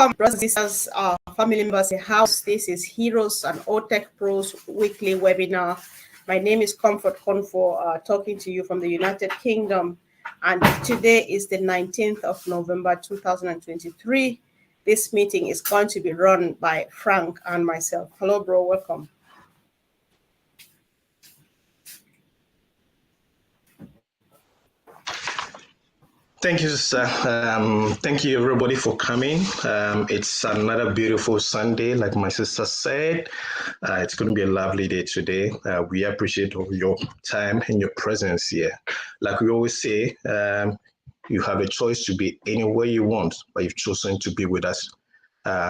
Welcome, brothers and sisters, family members in the house. This is Heroes and Otech Pros weekly webinar. My name is Comfort Confor, talking to you from the United Kingdom. And today is the 19th of November, 2023. This meeting is going to be run by Frank and myself. Hello, bro. Welcome. Thank you, sir. Thank you, everybody, for coming. It's another beautiful Sunday, like my sister said. It's going to be a lovely day today. We appreciate all your time and your presence here. Like we always say, you have a choice to be anywhere you want, but you've chosen to be with us,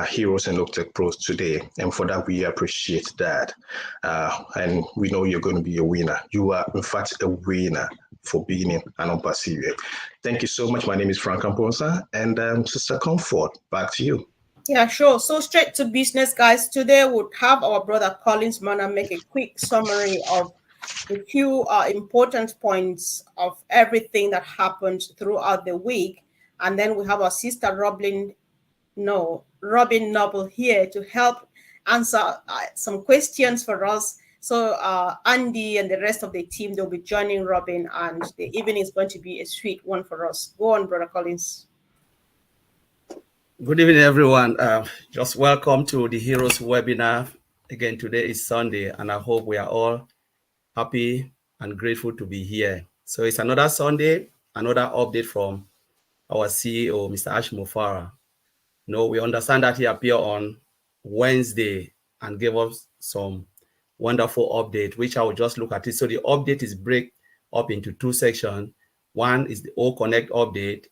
Heroes and Otech Pros today. And for that, we appreciate that. And we know you're going to be a winner. You are, in fact, a winner for being an Unpassive. Thank you so much. My name is Frank Amponsa, and Sister Comfort, back to you. Yeah, sure. So straight to business, guys. Today we'll have our brother Collins Manor make a quick summary of the few important points of everything that happened throughout the week. And then we have our sister Robin Noble here to help answer some questions for us. So Andy and the rest of the team, they'll be joining Robin, and the evening is going to be a sweet one for us. Go on, Brother Collins. Good evening, everyone. Just welcome to the Heroes webinar. Again, today is Sunday, and I hope we are all happy and grateful to be here. So it's another Sunday, another update from our CEO, Mr. Ash Mufara. We understand that he appeared on Wednesday and gave us some wonderful update, which I will just look at it. So the update is break up into two sections. One is the O-Connect update.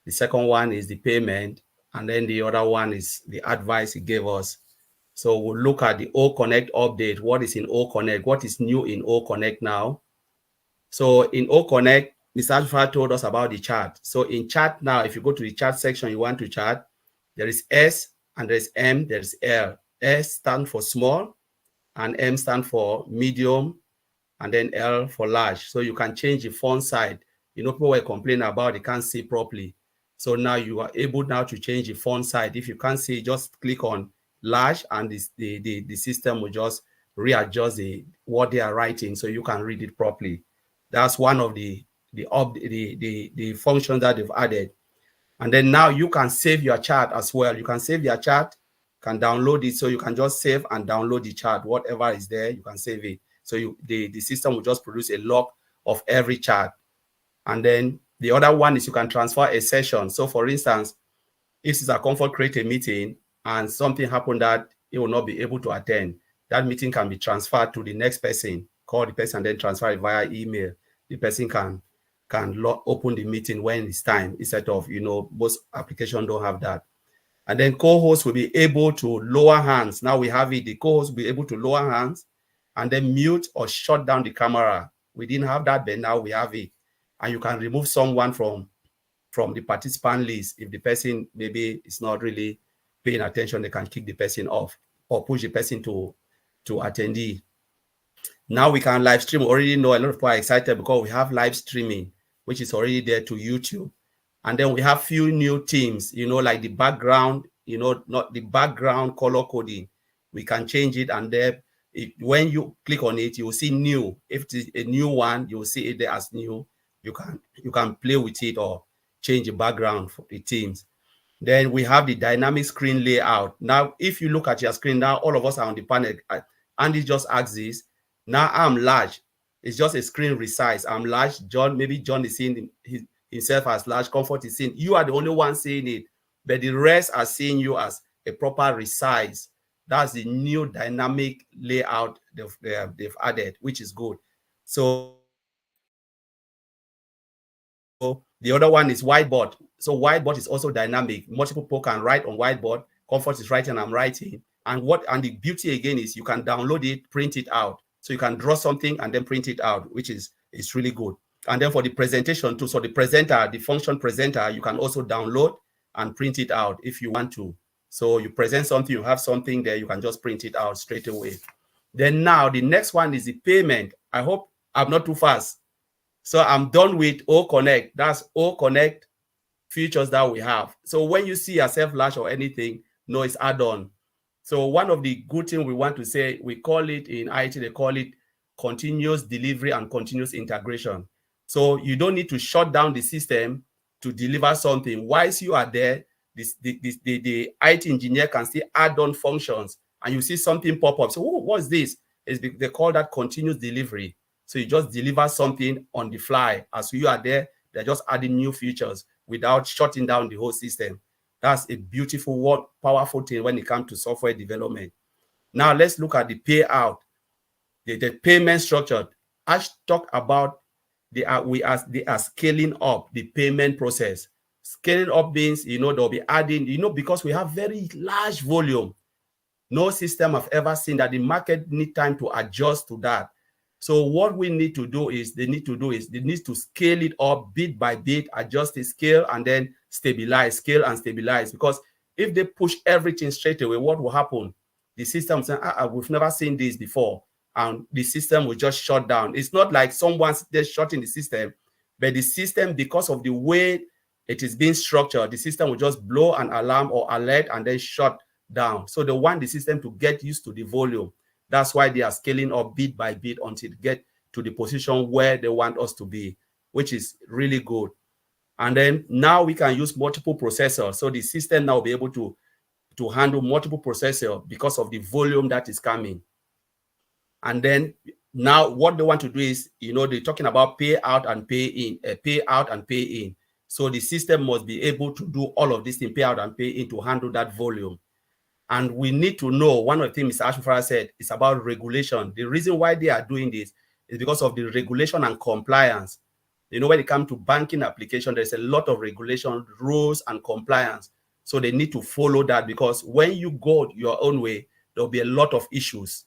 The second one is the payment. And then the other one is the advice he gave us. So we'll look at the O-Connect update. What is in O-Connect? What is new in O-Connect now? So in O-Connect, Mr. Alpha told us about the chart. So in chart now, if you go to the chart section, you want to chart, there is S and there is M, there is L. S stands for small, and M stands for medium, and then L for large. So you can change the font size. People were complaining about they can't see properly. So now you are able now to change the font size. If you can't see, just click on large, and the system will just readjust what they are writing so you can read it properly. That's one of the functions that they've added. And then now you can save your chart as well. You can save your chart, can download it, so you can just save and download the chart. Whatever is there, you can save it. So the system will just produce a log of every chart. And then the other one is you can transfer a session. So for instance, if Sister Comfort create a meeting and something happened that he will not be able to attend, that meeting can be transferred to the next person. Call the person and then transfer it via email. The person can open the meeting when it's time, instead of, most applications don't have that. And then co-hosts will be able to lower hands. Now we have it. The co-host will be able to lower hands and then mute or shut down the camera. We didn't have that, but now we have it. And you can remove someone from the participant list. If the person maybe is not really paying attention, they can kick the person off or push the person to attendee. Now we can live stream. Already know a lot of people are excited because we have live streaming, which is already there to YouTube. And then we have few new themes, like the background, not the background color coding. We can change it, and there, when you click on it, you will see new. If it's a new one, you will see it there as new. You can play with it or change the background for the themes. Then we have the dynamic screen layout. Now, if you look at your screen now, all of us are on the panel. Andy just asked this. Now I'm large. It's just a screen resize. I'm large. Maybe John is seeing himself as large. Comfort is seeing. You are the only one seeing it, but the rest are seeing you as a proper resize. That's the new dynamic layout they've added, which is good. So the other one is whiteboard. So whiteboard is also dynamic. Multiple people can write on whiteboard. Comfort is writing, I'm writing. And the beauty again is you can download it, print it out. So you can draw something and then print it out, which is really good. And then for the presentation too, so the presenter, the function presenter, you can also download and print it out if you want to. So you present something, you have something there, you can just print it out straight away. Then now the next one is the payment. I hope I'm not too fast. So I'm done with O-Connect. That's O-Connect features that we have. So when you see yourself large or anything, No, it's add-on. So one of the good things we want to say, we call it in IT, they call it continuous delivery and continuous integration. So you don't need to shut down the system to deliver something. Whilst you are there, the IT engineer can still add on functions, and you see something pop up. So, oh, what's this? They call that continuous delivery. So you just deliver something on the fly. As you are there, they're just adding new features without shutting down the whole system. That's a beautiful, powerful thing when it comes to software development. Now let's look at the payout, the payment structure. Ash talked about they are scaling up the payment process. Scaling up means, they'll be adding, because we have very large volume. No system I've ever seen that the market need time to adjust to that. So what we need to do is they need to scale it up bit by bit, adjust the scale, and then stabilize, scale and stabilize. Because if they push everything straight away, what will happen? The system saying, we've never seen this before, and the system will just shut down. It's not like someone's there shutting the system, but the system, because of the way it is being structured, the system will just blow an alarm or alert and then shut down. So they want the system to get used to the volume. That's why they are scaling up bit by bit until they get to the position where they want us to be, which is really good. And then now we can use multiple processors. So the system now will be able to handle multiple processors because of the volume that is coming. And then now what they want to do is, they're talking about pay out and pay in, pay out and pay in. So the system must be able to do all of this in pay out and pay in to handle that volume. And we need to know, one of the things Mr. Ashfara said is about regulation. The reason why they are doing this is because of the regulation and compliance. When it comes to banking application, there's a lot of regulation, rules, and compliance. So they need to follow that, because when you go your own way, there'll be a lot of issues.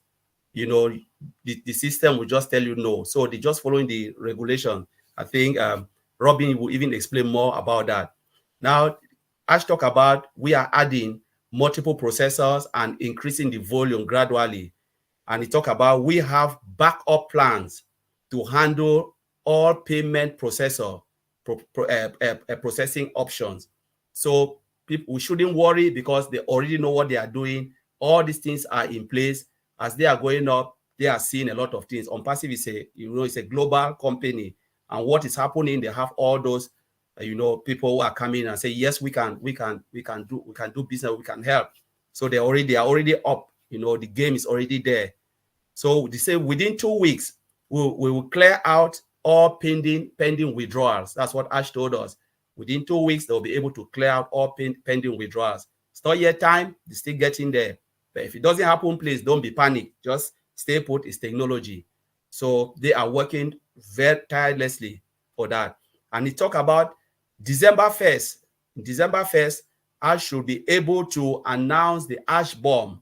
The system will just tell you no. So they're just following the regulation. I think Robin will even explain more about that. Now, Ash talk about we are adding multiple processors and increasing the volume gradually. And he talked about we have backup plans to handle all payment processing options. So we shouldn't worry, because they already know what they are doing. All these things are in place. As they are going up, they are seeing a lot of things. ONPASSIVE is it's a global company, and what is happening, they have all those people who are coming and say, yes, we can do business, we can help. So they are already up. The game is already there. So they say within 2 weeks, we will clear out all pending withdrawals. That's what Ash told us. Within 2 weeks, they'll be able to clear out all pending withdrawals. It's not yet time, they're still getting there. But if it doesn't happen, please don't be panicked. Just stay put. It's technology. So they are working very tirelessly for that. And he talked about December 1st, Ash should be able to announce the Ash bomb.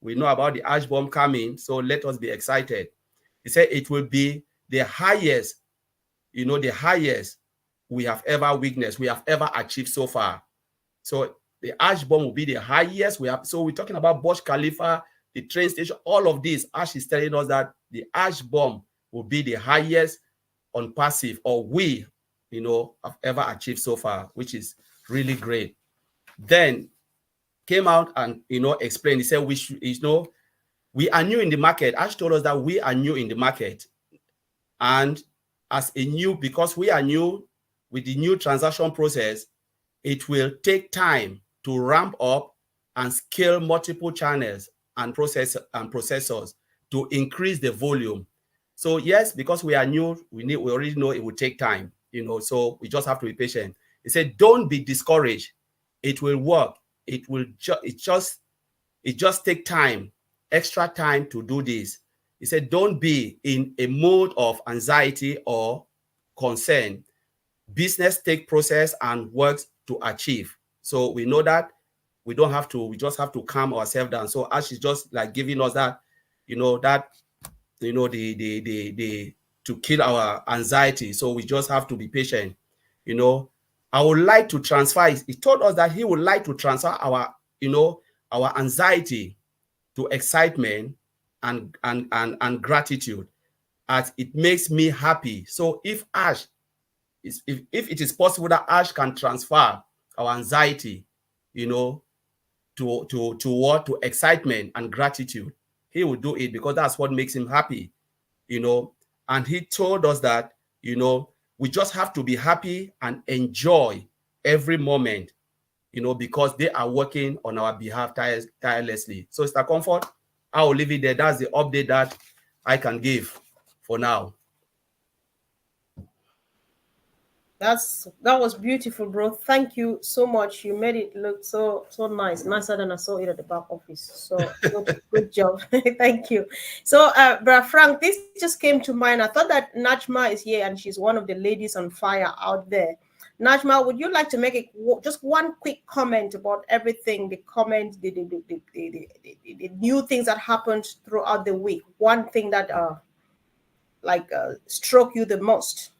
We know about the Ash bomb coming, so let us be excited. He said it will be the highest, the highest we have ever witnessed, we have ever achieved so far. So the Ash bomb will be the highest we have. So we're talking about Burj Khalifa, the train station, all of this. Ash is telling us that the Ash bomb will be the highest ONPASSIVE, or we have ever achieved so far, which is really great. Then came out and explained. He said we should, we are new in the market. Ash told us that we are new in the market, and because we are new with the new transaction process, it will take time to ramp up and scale multiple channels and processors to increase the volume. So yes, because we are new, we already know it will take time. So we just have to be patient. He said, don't be discouraged. It will work. It just take time, extra time to do this. He said, don't be in a mode of anxiety or concern. Business take process and works to achieve. So we know that we just have to calm ourselves down. So Ash is just like giving us that, to kill our anxiety. So we just have to be patient. I would like to transfer. He told us that he would like to transfer our anxiety to excitement and gratitude, as it makes me happy. So if it is possible that Ash can transfer our anxiety, to excitement and gratitude. He will do it because that's what makes him happy, you know. And he told us that, you know, we just have to be happy and enjoy every moment, you know, because they are working on our behalf tirelessly. So, Mr. Comfort, I will leave it there. That's the update that I can give for now. That was beautiful, bro. Thank you so much. You made it look so nice, nicer than I saw it at the back office. So good job. Thank you. So, Brother Frank, this just came to mind. I thought that Najma is here and she's one of the ladies on fire out there. Najma, would you like to make just one quick comment about everything? The comment, the new things that happened throughout the week. One thing that struck you the most.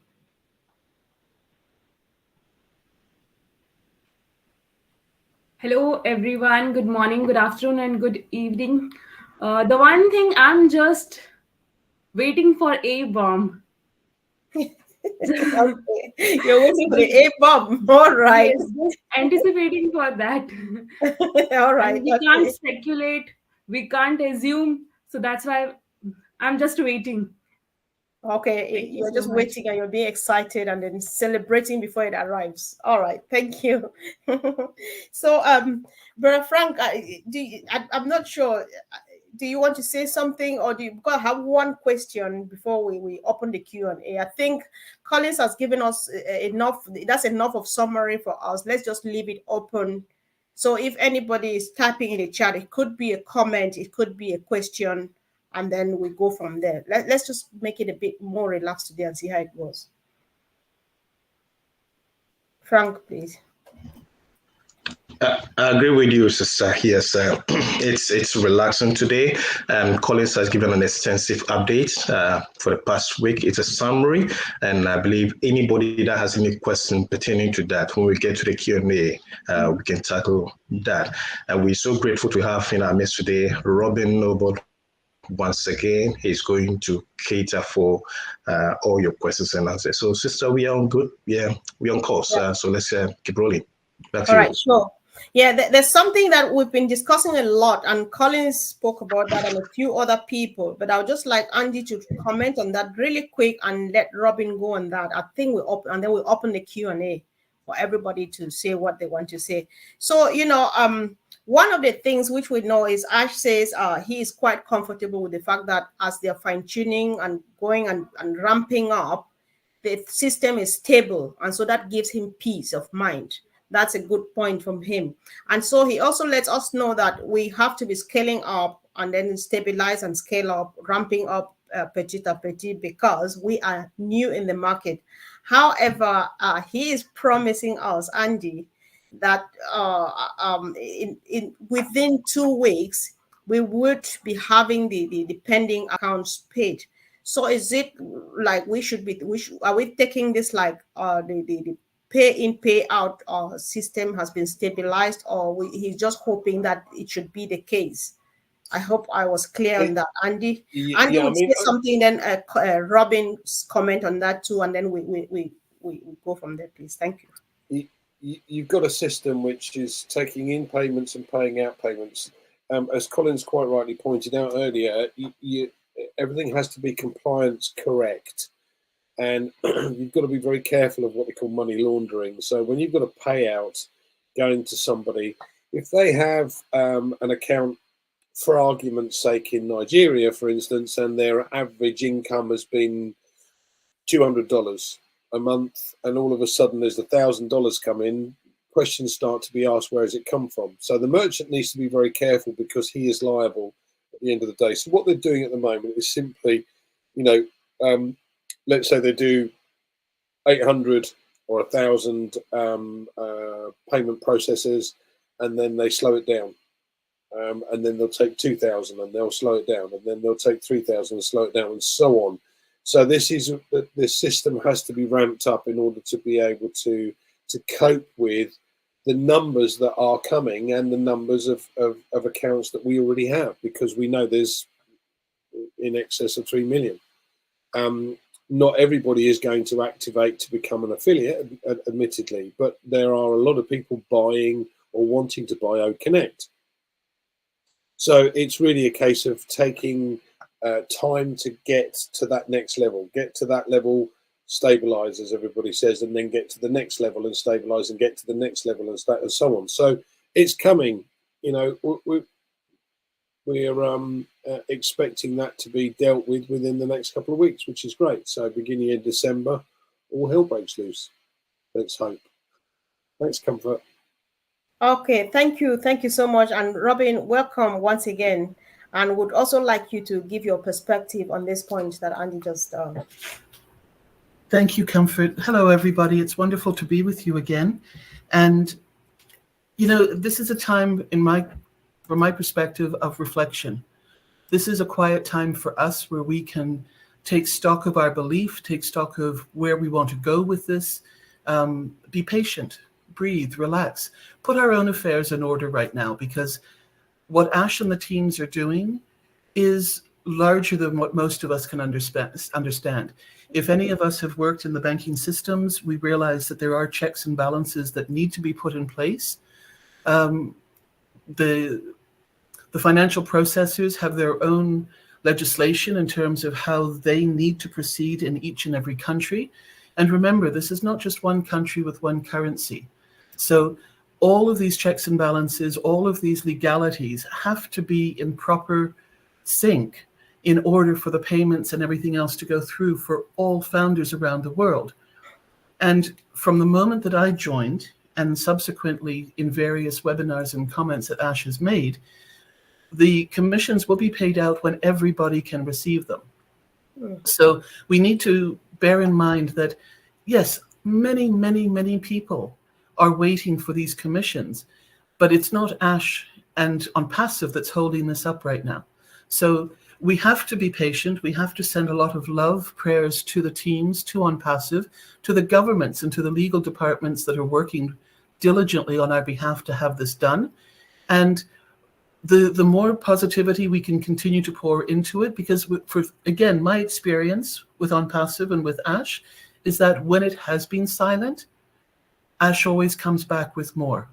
Hello, everyone. Good morning, good afternoon, and good evening. The one thing I'm just waiting for a bomb. You're waiting for the A-bomb. All right. Yes, just anticipating for that. All right. And we can't speculate. We can't assume. So that's why I'm just waiting. Okay, you're just waiting and you're being excited and then celebrating before it arrives. All right, thank you. So, Brother Frank, I'm not sure. Do you want to say something, or do you? Because I have one question before we open the Q&A. I think Collins has given us enough. That's enough of summary for us. Let's just leave it open. So, if anybody is typing in the chat, it could be a comment, it could be a question. And then we go from there. Let's just make it a bit more relaxed today and see how it goes. Frank, please. I agree with you, Sister. Yes, it's relaxing today. Collins has given an extensive update for the past week. It's a summary, and I believe anybody that has any question pertaining to that, when we get to the Q&A, we can tackle that. And we're so grateful to have in our midst today Robin Noble. Once again, he's going to cater for all your questions and answers. So, sister, we are on good. Yeah, we're on course. Yeah. So let's keep rolling. Back to all you. Right, sure. Yeah, there's something that we've been discussing a lot, and Collins spoke about that and a few other people. But I would just like Andy to comment on that really quick and let Robin go on that. I think and then we'll open the Q&A for everybody to say what they want to say. So, you know, one of the things which we know is Ash says he is quite comfortable with the fact that as they're fine-tuning and going and ramping up, the system is stable. And so that gives him peace of mind. That's a good point from him. And so he also lets us know that we have to be scaling up and then stabilize and scale up, ramping up petit a petit, because we are new in the market. However, he is promising us, Andy, that within 2 weeks we would be having the pending accounts paid. So is it like are we taking this like the pay in pay out system has been stabilized, or he's just hoping that it should be the case? I hope I was clear on that, Andy. Andy would say something, then Robin's comment on that too, and then we go from there, please. Thank you. You've got a system which is taking in payments and paying out payments. As Collins quite rightly pointed out earlier, everything has to be compliance correct. And you've got to be very careful of what they call money laundering. So when you've got a payout going to somebody, if they have an account, for argument's sake, in Nigeria, for instance, and their average income has been $200 a month, and all of a sudden there's $1,000 come in, questions start to be asked, where has it come from? So the merchant needs to be very careful, because he is liable at the end of the day. So what they're doing at the moment is simply, you know, let's say they do 800 or 1,000 payment processes, and then they slow it down. And then they'll take 2,000 and they'll slow it down, and then they'll take 3,000 and slow it down, and so on. So this system has to be ramped up in order to be able to cope with the numbers that are coming and the numbers of accounts that we already have, because we know there's in excess of 3 million. Not everybody is going to activate to become an affiliate, admittedly, but there are a lot of people buying or wanting to buy OConnect. So it's really a case of taking time to get to that next level, stabilize, as everybody says, and then get to the next level and stabilize, and get to the next level and so on. So it's coming. You know, we're expecting that to be dealt with within the next couple of weeks, which is great. So beginning in December, all hell breaks loose. Let's hope. Thanks, Comfort. Okay, thank you so much. And Robin, welcome once again. And would also like you to give your perspective on this point that Andy just Thank you, Comfort. Hello, everybody. It's wonderful to be with you again. And, you know, this is a time from my perspective of reflection. This is a quiet time for us where we can take stock of our belief, take stock of where we want to go with this, be patient, breathe, relax, put our own affairs in order right now, because what Ash and the teams are doing is larger than what most of us can understand. If any of us have worked in the banking systems, we realize that there are checks and balances that need to be put in place. The financial processors have their own legislation in terms of how they need to proceed in each and every country. And remember, this is not just one country with one currency. So all of these checks and balances, all of these legalities have to be in proper sync in order for the payments and everything else to go through for all founders around the world. And from the moment that I joined, and subsequently in various webinars and comments that Ash has made, the commissions will be paid out when everybody can receive them. So we need to bear in mind that, yes, many, many, many people are waiting for these commissions, but it's not Ash and ONPASSIVE that's holding this up right now. So we have to be patient. We have to send a lot of love, prayers to the teams, to ONPASSIVE, to the governments and to the legal departments that are working diligently on our behalf to have this done. And the more positivity we can continue to pour into it, because for, again, my experience with ONPASSIVE and with Ash is that when it has been silent, Ash always comes back with more.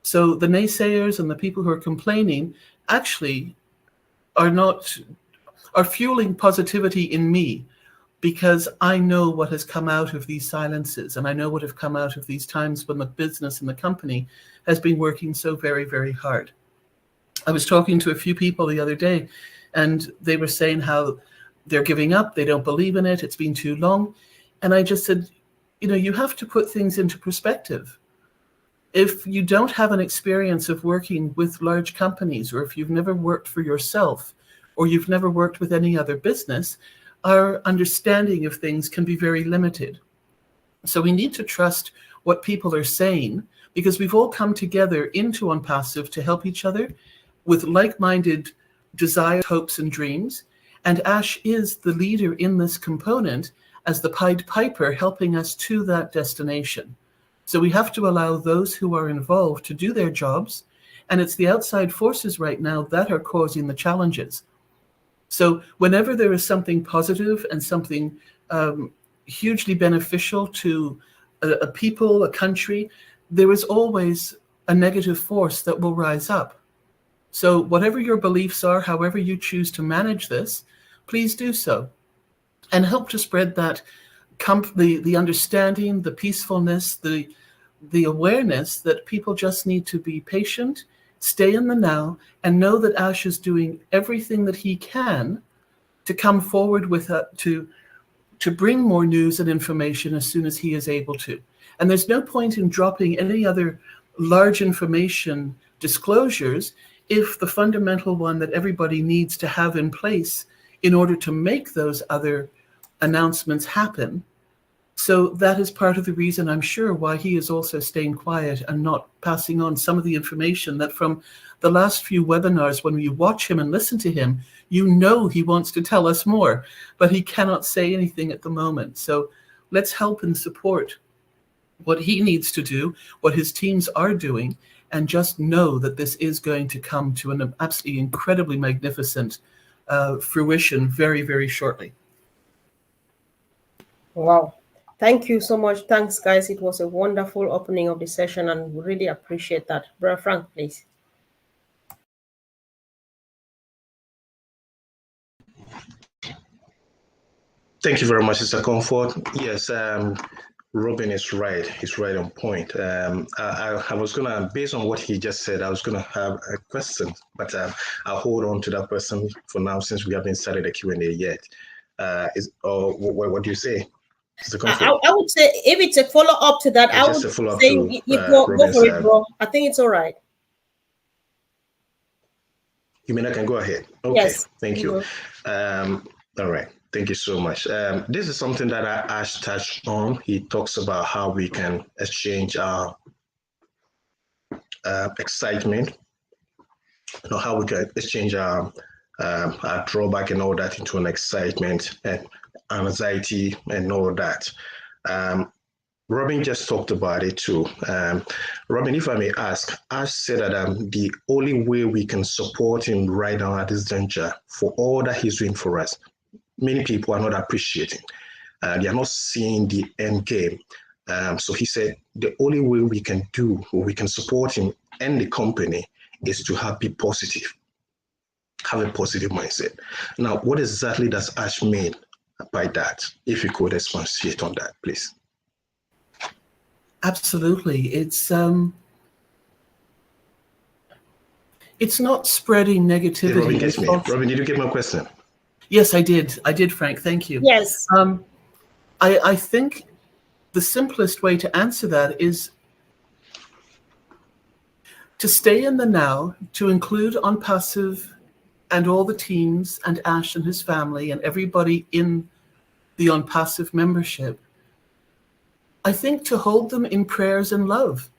So the naysayers and the people who are complaining actually are fueling positivity in me, because I know what has come out of these silences, and I know what have come out of these times when the business and the company has been working so very, very hard. I was talking to a few people the other day, and they were saying how they're giving up, they don't believe in it, it's been too long. And I just said, you know, you have to put things into perspective. If you don't have an experience of working with large companies, or if you've never worked for yourself, or you've never worked with any other business, our understanding of things can be very limited. So we need to trust what people are saying, because we've all come together into ONPASSIVE to help each other with like-minded desires, hopes, and dreams. And Ash is the leader in this component as the Pied Piper, helping us to that destination. So we have to allow those who are involved to do their jobs, and it's the outside forces right now that are causing the challenges. So whenever there is something positive and something hugely beneficial to a people, a country, there is always a negative force that will rise up. So whatever your beliefs are, however you choose to manage this, please do so. And help to spread that the understanding, the peacefulness, the awareness that people just need to be patient, stay in the now, and know that Ash is doing everything that he can to come forward with to bring more news and information as soon as he is able to. And there's no point in dropping any other large information disclosures if the fundamental one that everybody needs to have in place in order to make those other announcements happen. So that is part of the reason, I'm sure, why he is also staying quiet and not passing on some of the information that from the last few webinars, when you watch him and listen to him, you know he wants to tell us more, but he cannot say anything at the moment. So let's help and support what he needs to do, what his teams are doing, and just know that this is going to come to an absolutely incredibly magnificent fruition very, very shortly. Wow. Thank you so much. Thanks, guys. It was a wonderful opening of the session, and we really appreciate that. Brother Frank, please. Thank you very much, Mr. Comfort. Yes, Robin is right. He's right on point. I was gonna, based on what he just said, I was gonna have a question, but I'll hold on to that question for now since we haven't started the Q&A yet. What do you say, Mr. Comfort? I would say if it's a follow up to that, I would say you go for it, bro. I think it's all right. You mean I can go ahead? Okay, yes. Thank you. All right. Thank you so much. This is something that Ash touched on. He talks about how we can exchange our excitement, how we can exchange our drawback and all that into an excitement and anxiety and all that. Robin just talked about it too. Robin, if I may ask, Ash said that the only way we can support him right now at this juncture for all that he's doing for us, many people are not appreciating. They are not seeing the end game. So he said the only way we can do, or we can support him and the company, is to be positive, have a positive mindset. Now, what exactly does Ash mean by that? If you could expatiate on that, please. Absolutely. It's not spreading negativity. Did Robin get me? Robin, did you get my question? Yes, I did. I did, Frank. Thank you. Yes. I think the simplest way to answer that is to stay in the now, to include ONPASSIVE and all the teams and Ash and his family and everybody in the ONPASSIVE membership. I think to hold them in prayers and love,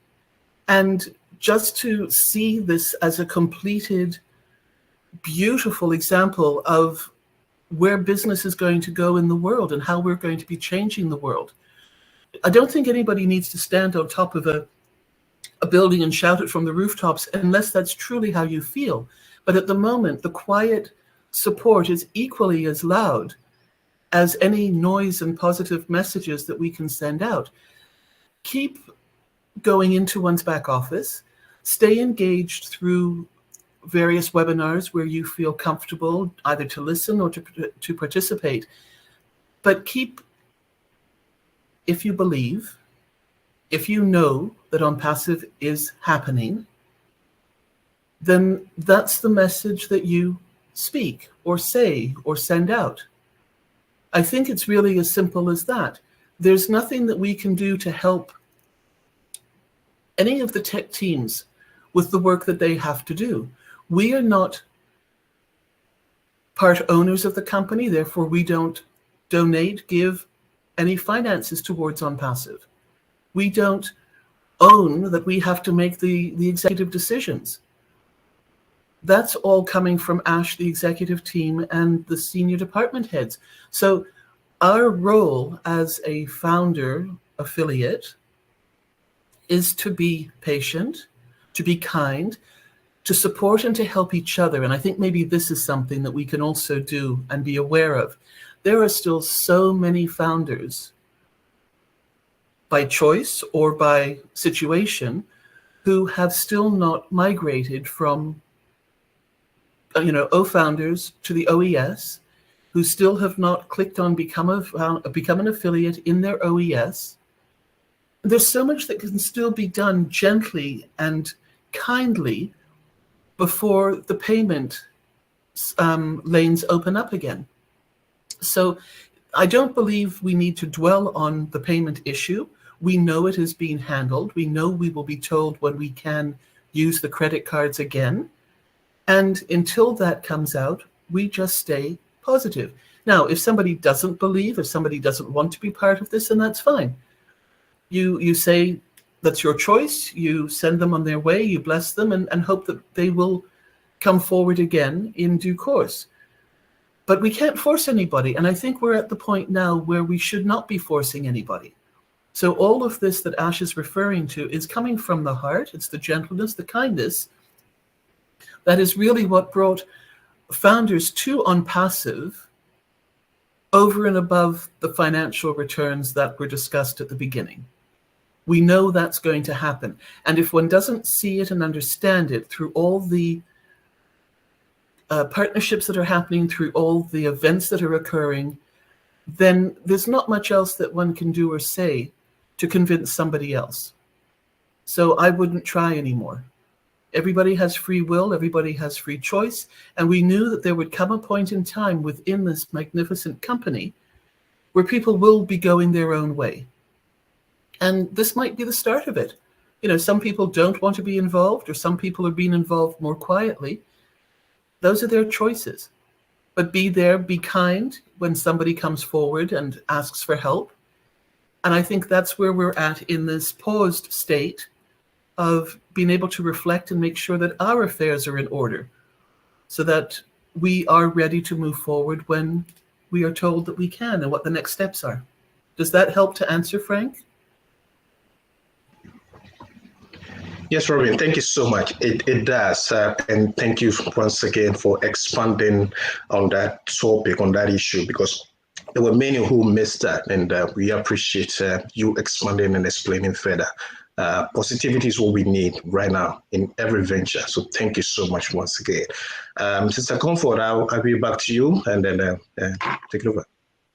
and just to see this as a completed, beautiful example of where business is going to go in the world and how we're going to be changing the world. I don't think anybody needs to stand on top of a building and shout it from the rooftops unless that's truly how you feel. But at the moment, the quiet support is equally as loud as any noise and positive messages that we can send out. Keep going into one's back office, stay engaged through various webinars where you feel comfortable either to listen or to participate. But keep, if you believe, if you know that ONPASSIVE is happening, then that's the message that you speak or say or send out. I think it's really as simple as that. There's nothing that we can do to help any of the tech teams with the work that they have to do. We are not part owners of the company, therefore we don't donate, give any finances towards ONPASSIVE. We don't own that we have to make the executive decisions. That's all coming from Ash, the executive team, and the senior department heads. So our role as a founder affiliate is to be patient, to be kind, to support and to help each other. And I think maybe this is something that we can also do and be aware of. There are still so many founders, by choice or by situation, who have still not migrated from O-founders to the OES, who still have not clicked on become an affiliate in their OES. There's so much that can still be done gently and kindly before the payment lanes open up again. So I don't believe we need to dwell on the payment issue. We know it is being handled. We know we will be told when we can use the credit cards again. And until that comes out, we just stay positive. Now, if somebody doesn't believe, if somebody doesn't want to be part of this, then that's fine. You say that's your choice. You send them on their way, you bless them, and hope that they will come forward again in due course. But we can't force anybody. And I think we're at the point now where we should not be forcing anybody. So all of this that Ash is referring to is coming from the heart. It's the gentleness, the kindness. That is really what brought founders to ONPASSIVE over and above the financial returns that were discussed at the beginning. We know that's going to happen. And if one doesn't see it and understand it through all the partnerships that are happening, through all the events that are occurring, then there's not much else that one can do or say to convince somebody else. So I wouldn't try anymore. Everybody has free will, everybody has free choice, and we knew that there would come a point in time within this magnificent company where people will be going their own way. And this might be the start of it. You know, some people don't want to be involved, or some people are being involved more quietly. Those are their choices. But be there, be kind when somebody comes forward and asks for help. And I think that's where we're at in this paused state of being able to reflect and make sure that our affairs are in order so that we are ready to move forward when we are told that we can and what the next steps are. Does that help to answer, Frank? Yes, Robin, thank you so much. It does. And thank you once again for expanding on that topic, on that issue, because there were many who missed that, and we appreciate you expanding and explaining further. Positivity is what we need right now in every venture. So thank you so much once again. Sister Comfort, I'll be back to you and then take it over.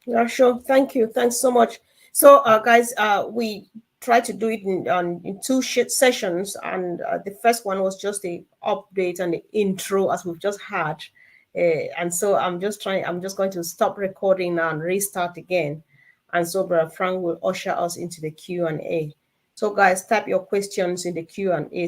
Yeah, sure. Thank you. Thanks so much. So, guys, we tried to do it in two sessions, and the first one was just the update and the intro as we've just had. And so I'm just going to stop recording now and restart again. And so Brother Frank will usher us into the Q&A. So guys, type your questions in the Q&A